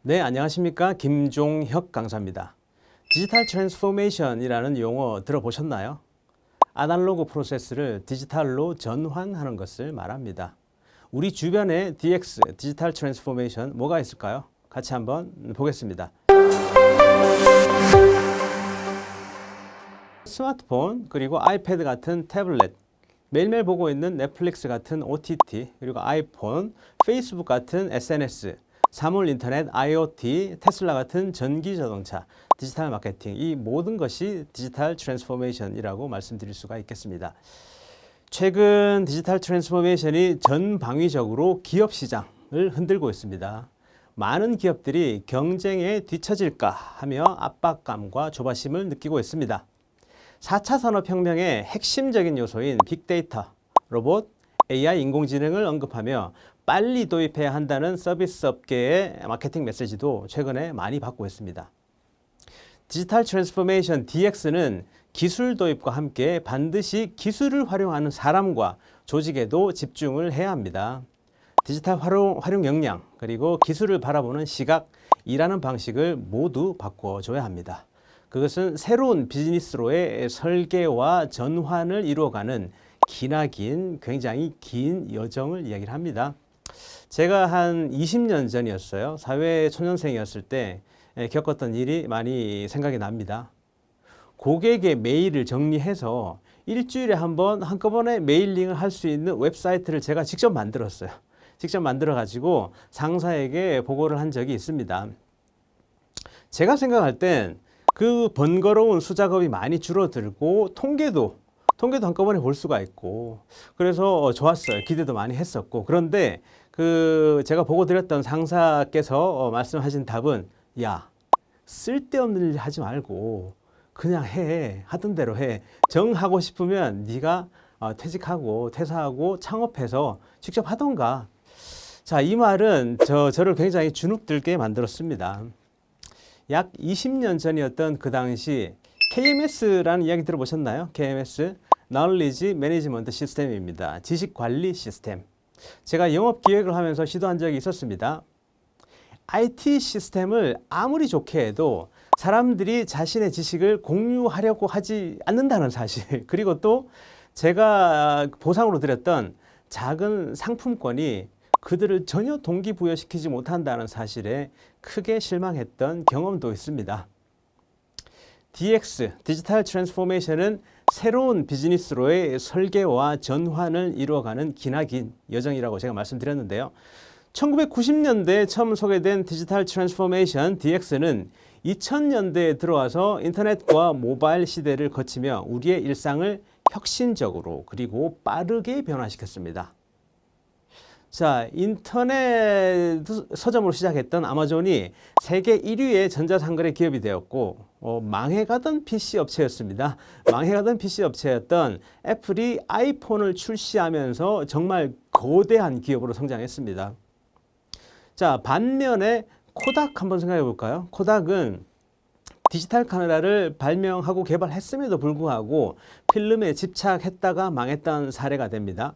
네, 안녕하십니까. 김종혁 강사입니다. 디지털 트랜스포메이션이라는 용어 들어보셨나요? 아날로그 프로세스를 디지털로 전환하는 것을 말합니다. 우리 주변에 DX, 디지털 트랜스포메이션 뭐가 있을까요? 같이 한번 보겠습니다. 스마트폰, 그리고 아이패드 같은 태블릿, 매일매일 보고 있는 넷플릭스 같은 OTT, 그리고 아이폰, 페이스북 같은 SNS, 사물 인터넷, IoT, 테슬라 같은 전기 자동차, 디지털 마케팅, 이 모든 것이 디지털 트랜스포메이션이라고 말씀드릴 수가 있겠습니다. 최근 디지털 트랜스포메이션이 전방위적으로 기업 시장을 흔들고 있습니다. 많은 기업들이 경쟁에 뒤처질까 하며 압박감과 조바심을 느끼고 있습니다. 4차 산업혁명의 핵심적인 요소인 빅데이터, 로봇, AI, 인공지능을 언급하며 빨리 도입해야 한다는 서비스 업계의 마케팅 메시지도 최근에 많이 받고 있습니다. 디지털 트랜스포메이션 DX는 기술 도입과 함께 반드시 기술을 활용하는 사람과 조직에도 집중을 해야 합니다. 디지털 활용 역량, 그리고 기술을 바라보는 시각, 일하는 방식을 모두 바꿔줘야 합니다. 그것은 새로운 비즈니스로의 설계와 전환을 이루어가는 기나긴 굉장히 긴 여정을 이야기를 합니다. 제가 한 20년 전이었어요. 사회 초년생이었을 때 겪었던 일이 많이 생각이 납니다. 고객의 메일을 정리해서 일주일에 한 번 한꺼번에 메일링을 할 수 있는 웹사이트를 제가 직접 만들었어요. 직접 만들어 가지고 상사에게 보고를 한 적이 있습니다. 제가 생각할 땐 그 번거로운 수작업이 많이 줄어들고 통계도 한꺼번에 볼 수가 있고, 그래서 좋았어요. 기대도 많이 했었고. 그런데 제가 보고 드렸던 상사께서 말씀하신 답은, 야, 쓸데없는 일 하지 말고 그냥 해. 하던 대로 해. 정하고 싶으면 네가 퇴직하고 퇴사하고 창업해서 직접 하던가. 자, 이 말은 저를 굉장히 주눅들게 만들었습니다. 약 20년 전이었던 그 당시 KMS라는 이야기 들어보셨나요? KMS, Knowledge Management System입니다. 지식관리 시스템. 제가 영업기획을 하면서 시도한 적이 있었습니다. IT 시스템을 아무리 좋게 해도 사람들이 자신의 지식을 공유하려고 하지 않는다는 사실, 그리고 또 제가 보상으로 드렸던 작은 상품권이 그들을 전혀 동기부여시키지 못한다는 사실에 크게 실망했던 경험도 있습니다. DX, 디지털 트랜스포메이션은 새로운 비즈니스로의 설계와 전환을 이루어가는 기나긴 여정이라고 제가 말씀드렸는데요. 1990년대에 처음 소개된 디지털 트랜스포메이션 DX는 2000년대에 들어와서 인터넷과 모바일 시대를 거치며 우리의 일상을 혁신적으로 그리고 빠르게 변화시켰습니다. 자, 인터넷 서점으로 시작했던 아마존이 세계 1위의 전자상거래 기업이 되었고, 망해가던 PC 업체였습니다. 망해가던 PC 업체였던 애플이 아이폰을 출시하면서 정말 거대한 기업으로 성장했습니다. 자, 반면에 코닥 한번 생각해 볼까요? 코닥은 디지털 카메라를 발명하고 개발했음에도 불구하고 필름에 집착했다가 망했던 사례가 됩니다.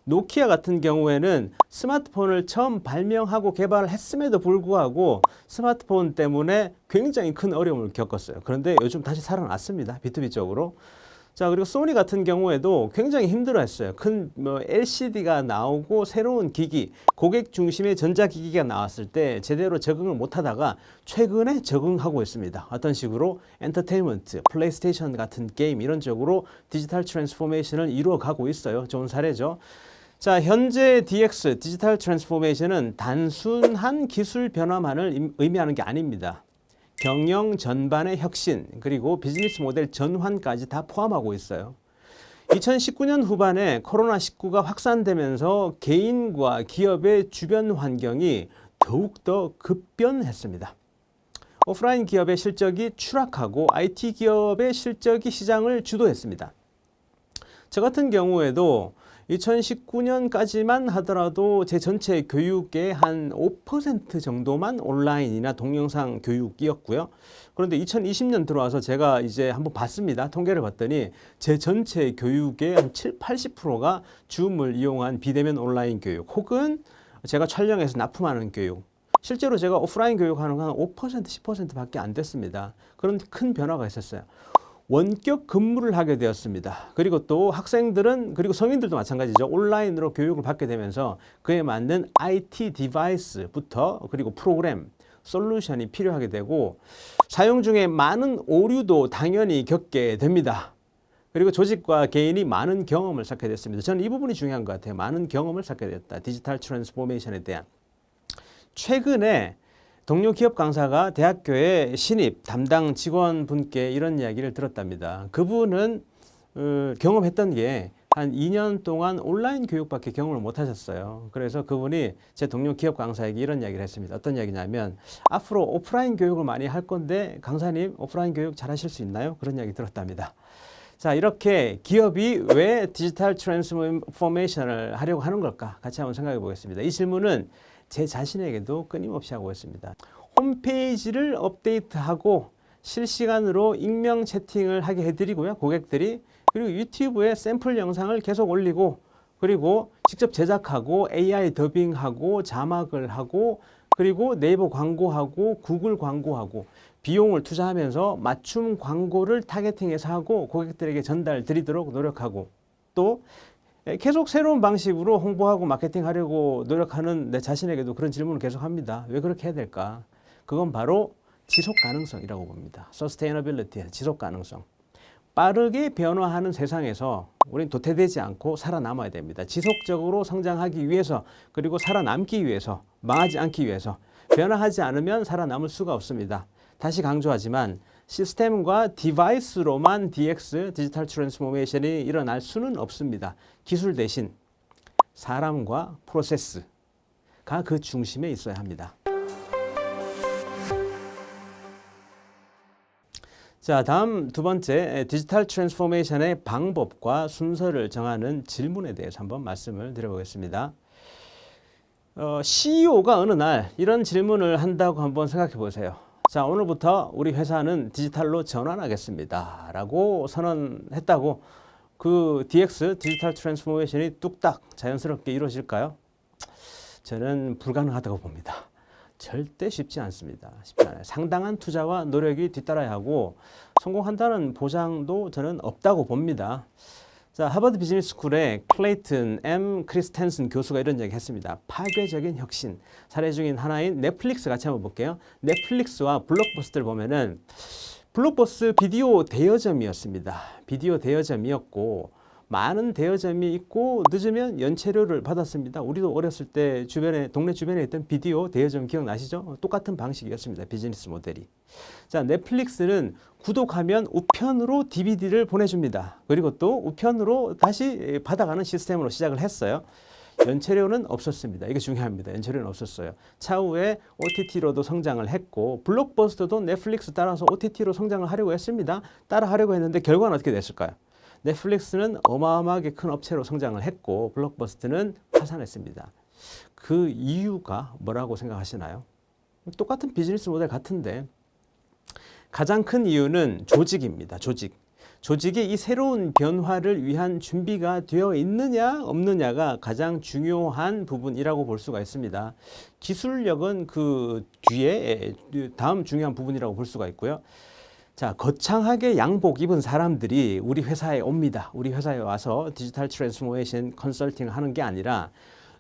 노키아 같은 경우에는 스마트폰을 처음 발명하고 개발했음에도 불구하고 스마트폰 때문에 굉장히 큰 어려움을 겪었어요. 그런데 요즘 다시 살아났습니다. B2B 쪽으로. 자, 그리고 소니 같은 경우에도 굉장히 힘들어했어요. 큰 LCD가 나오고 새로운 기기, 고객 중심의 전자기기가 나왔을 때 제대로 적응을 못하다가 최근에 적응하고 있습니다. 어떤 식으로 엔터테인먼트, 플레이스테이션 같은 게임 이런 쪽으로 디지털 트랜스포메이션을 이루어가고 있어요. 좋은 사례죠. 자, 현재 DX, 디지털 트랜스포메이션은 단순한 기술 변화만을 의미하는 게 아닙니다. 경영 전반의 혁신, 그리고 비즈니스 모델 전환까지 다 포함하고 있어요. 2019년 후반에 코로나19가 확산되면서 개인과 기업의 주변 환경이 더욱더 급변했습니다. 오프라인 기업의 실적이 추락하고 IT 기업의 실적이 시장을 주도했습니다. 저 같은 경우에도 2019년까지만 하더라도 제 전체 교육의 한 5% 정도만 온라인이나 동영상 교육이었고요. 그런데 2020년 들어와서 제가 이제 한번 봤습니다. 통계를 봤더니 제 전체 교육의 한 80%가 줌을 이용한 비대면 온라인 교육 혹은 제가 촬영해서 납품하는 교육, 실제로 제가 오프라인 교육하는 건 한 5%, 10%밖에 안 됐습니다. 그런 큰 변화가 있었어요. 원격 근무를 하게 되었습니다. 그리고 또 학생들은 그리고 성인들도 마찬가지죠. 온라인으로 교육을 받게 되면서 그에 맞는 IT 디바이스부터 그리고 프로그램, 솔루션이 필요하게 되고 사용 중에 많은 오류도 당연히 겪게 됩니다. 그리고 조직과 개인이 많은 경험을 쌓게 됐습니다. 저는 이 부분이 중요한 것 같아요. 많은 경험을 쌓게 됐다. 디지털 트랜스포메이션에 대한. 최근에 동료 기업 강사가 대학교의 신입 담당 직원분께 이런 이야기를 들었답니다. 그분은 경험했던 게 한 2년 동안 온라인 교육밖에 경험을 못 하셨어요. 그래서 그분이 제 동료 기업 강사에게 이런 이야기를 했습니다. 어떤 이야기냐면 앞으로 오프라인 교육을 많이 할 건데 강사님 오프라인 교육 잘 하실 수 있나요? 그런 이야기 들었답니다. 자, 이렇게 기업이 왜 디지털 트랜스포메이션을 하려고 하는 걸까? 같이 한번 생각해 보겠습니다. 이 질문은 제 자신에게도 끊임없이 하고 있습니다. 홈페이지를 업데이트하고 실시간으로 익명 채팅을 하게 해드리고요. 고객들이. 그리고 유튜브에 샘플 영상을 계속 올리고 그리고 직접 제작하고 AI 더빙하고 자막을 하고 그리고 네이버 광고하고 구글 광고하고 비용을 투자하면서 맞춤 광고를 타겟팅해서 하고 고객들에게 전달 드리도록 노력하고 또 계속 새로운 방식으로 홍보하고 마케팅하려고 노력하는 내 자신에게도 그런 질문을 계속 합니다. 왜 그렇게 해야 될까? 그건 바로 지속 가능성이라고 봅니다. Sustainability, 지속 가능성. 빠르게 변화하는 세상에서 우리는 도태되지 않고 살아남아야 됩니다. 지속적으로 성장하기 위해서 그리고 살아남기 위해서 망하지 않기 위해서 변화하지 않으면 살아남을 수가 없습니다. 다시 강조하지만 시스템과 디바이스로만 DX, 디지털 트랜스포메이션이 일어날 수는 없습니다. 기술 대신 사람과 프로세스가 그 중심에 있어야 합니다. 자, 다음 두 번째 디지털 트랜스포메이션의 방법과 순서를 정하는 질문에 대해서 한번 말씀을 드려보겠습니다. CEO가 어느 날 이런 질문을 한다고 한번 생각해 보세요. 자, 오늘부터 우리 회사는 디지털로 전환하겠습니다. 라고 선언했다고 그 DX, 디지털 트랜스포메이션이 뚝딱 자연스럽게 이루어질까요? 저는 불가능하다고 봅니다. 절대 쉽지 않습니다. 쉽지 않아요. 상당한 투자와 노력이 뒤따라야 하고 성공한다는 보장도 저는 없다고 봅니다. 자, 하버드 비즈니스 스쿨의 클레이튼 M. 크리스텐슨 교수가 이런 얘기 했습니다. 파괴적인 혁신. 사례 중인 하나인 넷플릭스 같이 한번 볼게요. 넷플릭스와 블록버스터를 보면은 블록버스 비디오 대여점이었습니다. 비디오 대여점이었고 많은 대여점이 있고 늦으면 연체료를 받았습니다. 우리도 어렸을 때 주변에 동네 주변에 있던 비디오 대여점 기억나시죠? 똑같은 방식이었습니다. 비즈니스 모델이. 자, 넷플릭스는 구독하면 우편으로 DVD를 보내줍니다. 그리고 또 우편으로 다시 받아가는 시스템으로 시작을 했어요. 연체료는 없었습니다. 이게 중요합니다. 연체료는 없었어요. 차후에 OTT로도 성장을 했고 블록버스터도 넷플릭스 따라서 OTT로 성장을 하려고 했습니다. 따라 하려고 했는데 결과는 어떻게 됐을까요? 넷플릭스는 어마어마하게 큰 업체로 성장을 했고 블록버스터는 파산했습니다. 그 이유가 뭐라고 생각하시나요? 똑같은 비즈니스 모델 같은데 가장 큰 이유는 조직입니다. 조직이 이 새로운 변화를 위한 준비가 되어 있느냐 없느냐가 가장 중요한 부분이라고 볼 수가 있습니다. 기술력은 그 뒤에 다음 중요한 부분이라고 볼 수가 있고요. 자, 거창하게 양복 입은 사람들이 우리 회사에 옵니다. 우리 회사에 와서 디지털 트랜스포메이션 컨설팅을 하는 게 아니라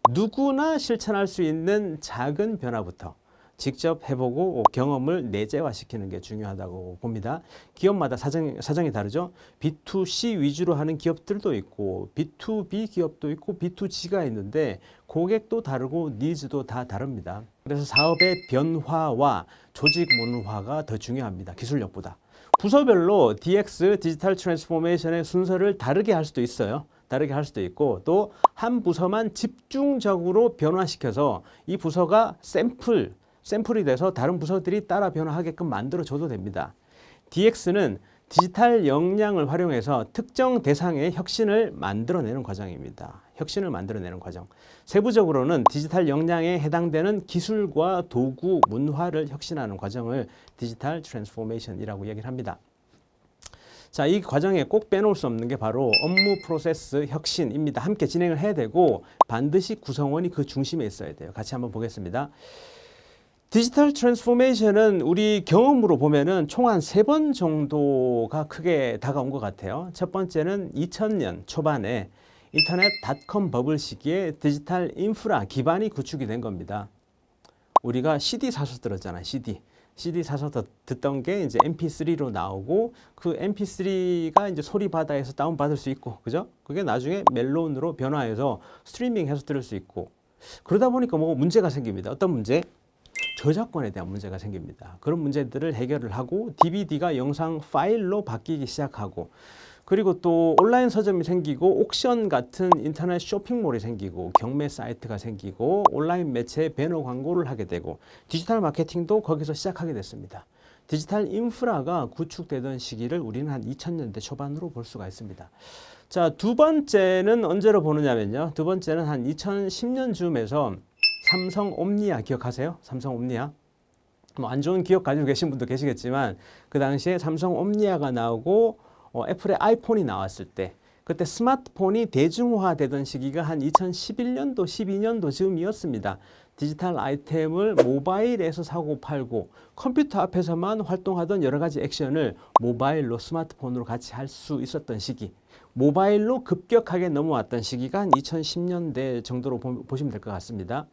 누구나 실천할 수 있는 작은 변화부터 직접 해보고 경험을 내재화시키는 게 중요하다고 봅니다. 기업마다 사정이 다르죠. B2C 위주로 하는 기업들도 있고 B2B 기업도 있고 B2G가 있는데 고객도 다르고 니즈도 다 다릅니다. 그래서 사업의 변화와 조직 문화가 더 중요합니다. 기술력보다. 부서별로 DX, 디지털 트랜스포메이션의 순서를 다르게 할 수도 있어요. 다르게 할 수도 있고 또 한 부서만 집중적으로 변화시켜서 이 부서가 샘플이 돼서 다른 부서들이 따라 변화하게끔 만들어줘도 됩니다. DX는 디지털 역량을 활용해서 특정 대상의 혁신을 만들어내는 과정입니다. 혁신을 만들어내는 과정. 세부적으로는 디지털 역량에 해당되는 기술과 도구, 문화를 혁신하는 과정을 디지털 트랜스포메이션이라고 얘기를 합니다. 자, 이 과정에 꼭 빼놓을 수 없는 게 바로 업무 프로세스 혁신입니다. 함께 진행을 해야 되고 반드시 구성원이 그 중심에 있어야 돼요. 같이 한번 보겠습니다. 디지털 트랜스포메이션은 우리 경험으로 보면은 총 한 3번 정도가 크게 다가온 것 같아요. 첫 번째는 2000년 초반에 인터넷 닷컴 버블 시기에 디지털 인프라 기반이 구축이 된 겁니다. 우리가 CD 사서 들었잖아요. CD 사서 듣던 게 이제 MP3로 나오고 그 MP3가 이제 소리 바다에서 다운 받을 수 있고, 그죠? 그게 나중에 멜론으로 변화해서 스트리밍해서 들을 수 있고. 그러다 보니까 뭐 문제가 생깁니다. 어떤 문제? 저작권에 대한 문제가 생깁니다. 그런 문제들을 해결을 하고 DVD가 영상 파일로 바뀌기 시작하고, 그리고 또 온라인 서점이 생기고 옥션 같은 인터넷 쇼핑몰이 생기고 경매 사이트가 생기고 온라인 매체에 배너 광고를 하게 되고 디지털 마케팅도 거기서 시작하게 됐습니다. 디지털 인프라가 구축되던 시기를 우리는 한 2000년대 초반으로 볼 수가 있습니다. 자, 두 번째는 언제로 보느냐면요. 두 번째는 한 2010년 즈음에서 삼성 옴니아 기억하세요? 삼성 옴니아. 뭐 안 좋은 기억 가지고 계신 분도 계시겠지만 그 당시에 삼성 옴니아가 나오고 애플의 아이폰이 나왔을 때, 그때 스마트폰이 대중화되던 시기가 한 2011년도, 12년도 즈음이었습니다. 디지털 아이템을 모바일에서 사고 팔고 컴퓨터 앞에서만 활동하던 여러 가지 액션을 모바일로 스마트폰으로 같이 할 수 있었던 시기, 모바일로 급격하게 넘어왔던 시기가 한 2010년대 정도로 보시면 될 것 같습니다.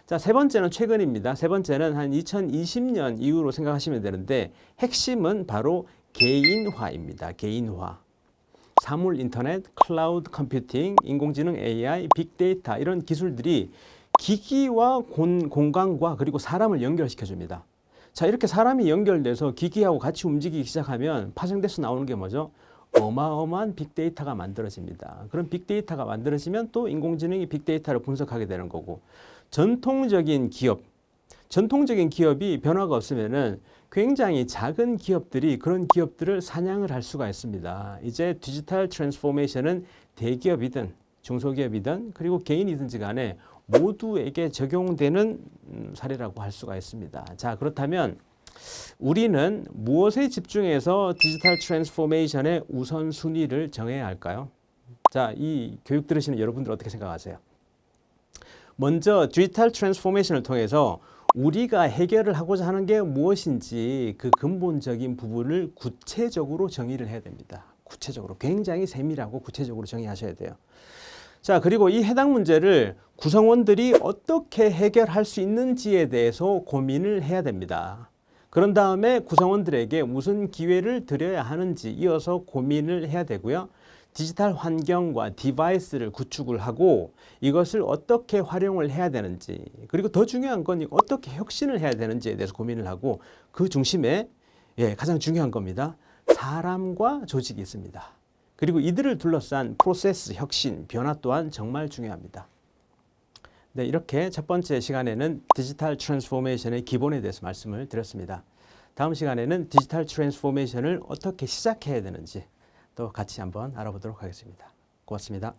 자, 세 번째는 최근입니다. 세 번째는 한 2020년 이후로 생각하시면 되는데 핵심은 바로 개인화입니다. 개인화. 사물 인터넷, 클라우드 컴퓨팅, 인공지능 AI, 빅데이터 이런 기술들이 기기와 공간과 그리고 사람을 연결시켜 줍니다. 자, 이렇게 사람이 연결돼서 기기하고 같이 움직이기 시작하면 파생돼서 나오는 게 뭐죠? 어마어마한 빅데이터가 만들어집니다. 그런 빅데이터가 만들어지면 또 인공지능이 빅데이터를 분석하게 되는 거고, 전통적인 기업이 변화가 없으면은 굉장히 작은 기업들이 그런 기업들을 사냥을 할 수가 있습니다. 이제 디지털 트랜스포메이션은 대기업이든 중소기업이든 그리고 개인이든지 간에 모두에게 적용되는 사례라고 할 수가 있습니다. 자, 그렇다면 우리는 무엇에 집중해서 디지털 트랜스포메이션의 우선순위를 정해야 할까요? 자, 이 교육 들으시는 여러분들 어떻게 생각하세요? 먼저 디지털 트랜스포메이션을 통해서 우리가 해결을 하고자 하는 게 무엇인지 그 근본적인 부분을 구체적으로 정의를 해야 됩니다. 구체적으로, 굉장히 세밀하고 구체적으로 정의하셔야 돼요. 자, 그리고 이 해당 문제를 구성원들이 어떻게 해결할 수 있는지에 대해서 고민을 해야 됩니다. 그런 다음에 구성원들에게 무슨 기회를 드려야 하는지 이어서 고민을 해야 되고요. 디지털 환경과 디바이스를 구축을 하고 이것을 어떻게 활용을 해야 되는지, 그리고 더 중요한 건 어떻게 혁신을 해야 되는지에 대해서 고민을 하고, 그 중심에 가장 중요한 겁니다. 사람과 조직이 있습니다. 그리고 이들을 둘러싼 프로세스, 혁신, 변화 또한 정말 중요합니다. 네, 이렇게 첫 번째 시간에는 디지털 트랜스포메이션의 기본에 대해서 말씀을 드렸습니다. 다음 시간에는 디지털 트랜스포메이션을 어떻게 시작해야 되는지 또 같이 한번 알아보도록 하겠습니다. 고맙습니다.